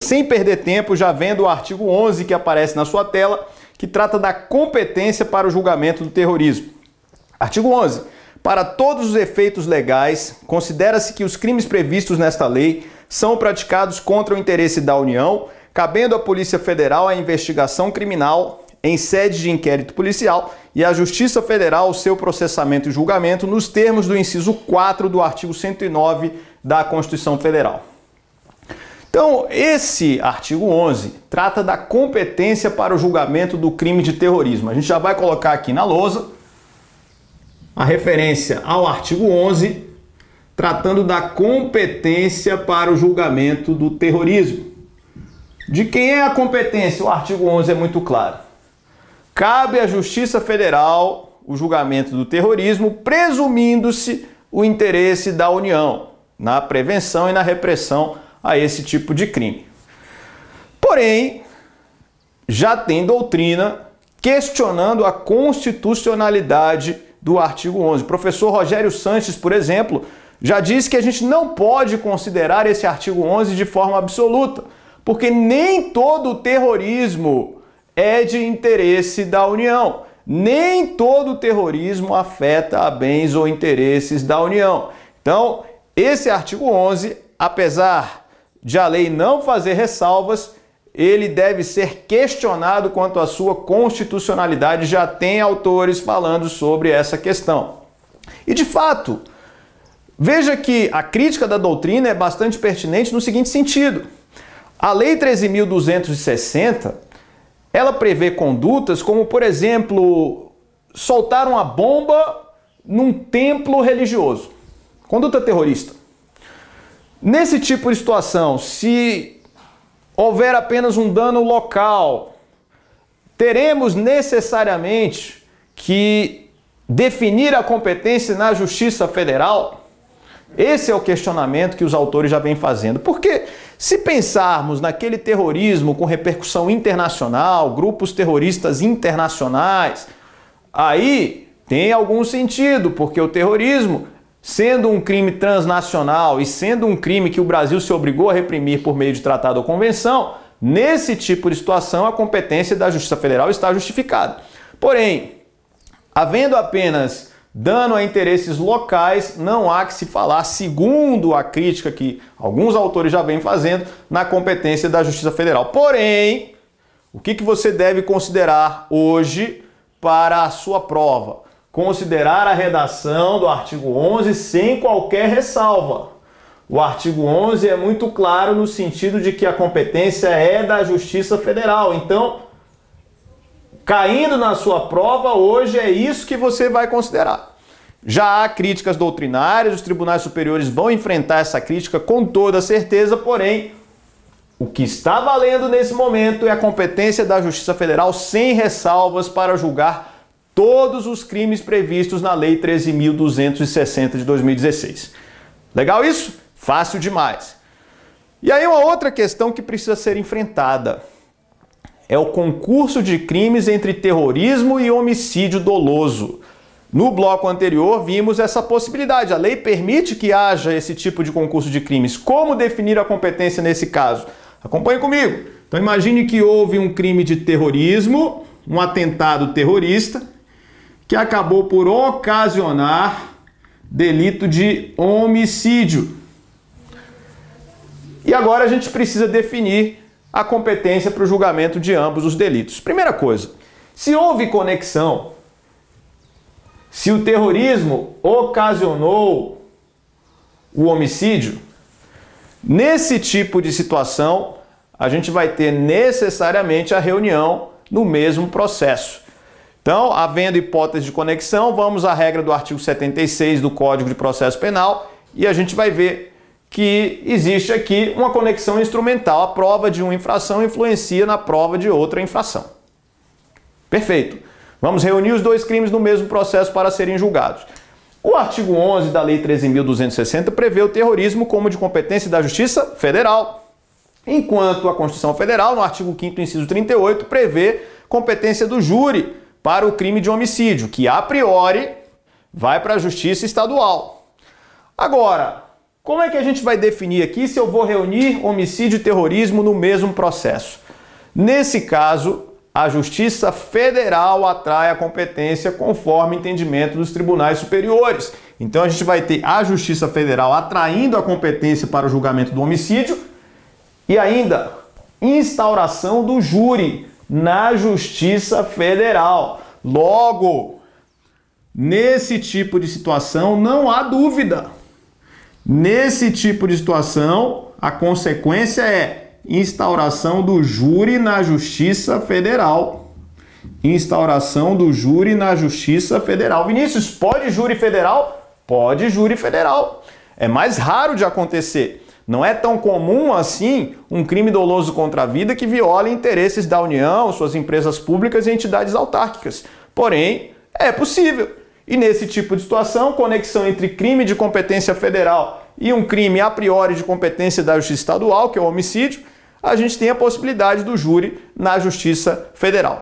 Sem perder tempo, já vendo o artigo 11 que aparece na sua tela, que trata da competência para o julgamento do terrorismo. Artigo 11. Para todos os efeitos legais, considera-se que os crimes previstos nesta lei são praticados contra o interesse da União, cabendo à Polícia Federal a investigação criminal em sede de inquérito policial e à Justiça Federal o seu processamento e julgamento nos termos do inciso 4 do artigo 109 da Constituição Federal. Então, esse artigo 11 trata da competência para o julgamento do crime de terrorismo. A gente já vai colocar aqui na lousa a referência ao artigo 11, tratando da competência para o julgamento do terrorismo. De quem é a competência? O artigo 11 é muito claro. Cabe à Justiça Federal o julgamento do terrorismo, presumindo-se o interesse da União na prevenção e na repressão a esse tipo de crime. Porém, já tem doutrina questionando a constitucionalidade do artigo 11. O professor Rogério Sanches, por exemplo, já disse que a gente não pode considerar esse artigo 11 de forma absoluta, porque nem todo o terrorismo é de interesse da União. Nem todo o terrorismo afeta a bens ou interesses da União. Então, esse artigo 11, apesar de a lei não fazer ressalvas, ele deve ser questionado quanto à sua constitucionalidade. Já tem autores falando sobre essa questão. E, de fato, veja que a crítica da doutrina é bastante pertinente no seguinte sentido. A Lei 13.260, ela prevê condutas como, por exemplo, soltar uma bomba num templo religioso. Conduta terrorista. Nesse tipo de situação, se houver apenas um dano local, teremos necessariamente que definir a competência na Justiça Federal? Esse é o questionamento que os autores já vêm fazendo. Porque se pensarmos naquele terrorismo com repercussão internacional, grupos terroristas internacionais, aí tem algum sentido, porque o terrorismo, sendo um crime transnacional e sendo um crime que o Brasil se obrigou a reprimir por meio de tratado ou convenção, nesse tipo de situação a competência da Justiça Federal está justificada. Porém, havendo apenas dano a interesses locais, não há que se falar, segundo a crítica que alguns autores já vêm fazendo, na competência da Justiça Federal. Porém, o que você deve considerar hoje para a sua prova? Considerar a redação do artigo 11 sem qualquer ressalva. O artigo 11 é muito claro no sentido de que a competência é da Justiça Federal. Então, caindo na sua prova, hoje é isso que você vai considerar. Já há críticas doutrinárias, os tribunais superiores vão enfrentar essa crítica com toda certeza, porém, o que está valendo nesse momento é a competência da Justiça Federal sem ressalvas para julgar todos os crimes previstos na Lei 13.260 de 2016. Legal isso? Fácil demais. E aí uma outra questão que precisa ser enfrentada é o concurso de crimes entre terrorismo e homicídio doloso. No bloco anterior vimos essa possibilidade. A lei permite que haja esse tipo de concurso de crimes. Como definir a competência nesse caso? Acompanhe comigo. Então imagine que houve um crime de terrorismo, um atentado terrorista, que acabou por ocasionar delito de homicídio. E agora a gente precisa definir a competência para o julgamento de ambos os delitos. Primeira coisa, se houve conexão, se o terrorismo ocasionou o homicídio, nesse tipo de situação, a gente vai ter necessariamente a reunião no mesmo processo. Então, havendo hipótese de conexão, vamos à regra do artigo 76 do Código de Processo Penal e a gente vai ver que existe aqui uma conexão instrumental. A prova de uma infração influencia na prova de outra infração. Perfeito. Vamos reunir os dois crimes no mesmo processo para serem julgados. O artigo 11 da Lei 13.260 prevê o terrorismo como de competência da Justiça Federal, enquanto a Constituição Federal, no artigo 5º, inciso 38, prevê competência do júri para o crime de homicídio, que a priori vai para a Justiça Estadual. Agora, Como é que a gente vai definir aqui se eu vou reunir homicídio e terrorismo no mesmo processo? Nesse caso, a Justiça Federal atrai a competência conforme entendimento dos tribunais superiores. Então a gente vai ter a Justiça Federal atraindo a competência para o julgamento do homicídio e ainda instauração do júri na Justiça Federal. Logo, nesse tipo de situação não há dúvida. Nesse tipo de situação, a consequência é instauração do júri na Justiça Federal. Instauração do júri na Justiça Federal. Vinícius, pode júri federal? Pode júri federal. É mais raro de acontecer. Não é tão comum assim um crime doloso contra a vida que viola interesses da União, suas empresas públicas e entidades autárquicas. Porém, é possível. E nesse tipo de situação, conexão entre crime de competência federal e um crime a priori de competência da Justiça Estadual, que é o homicídio, a gente tem a possibilidade do júri na Justiça Federal.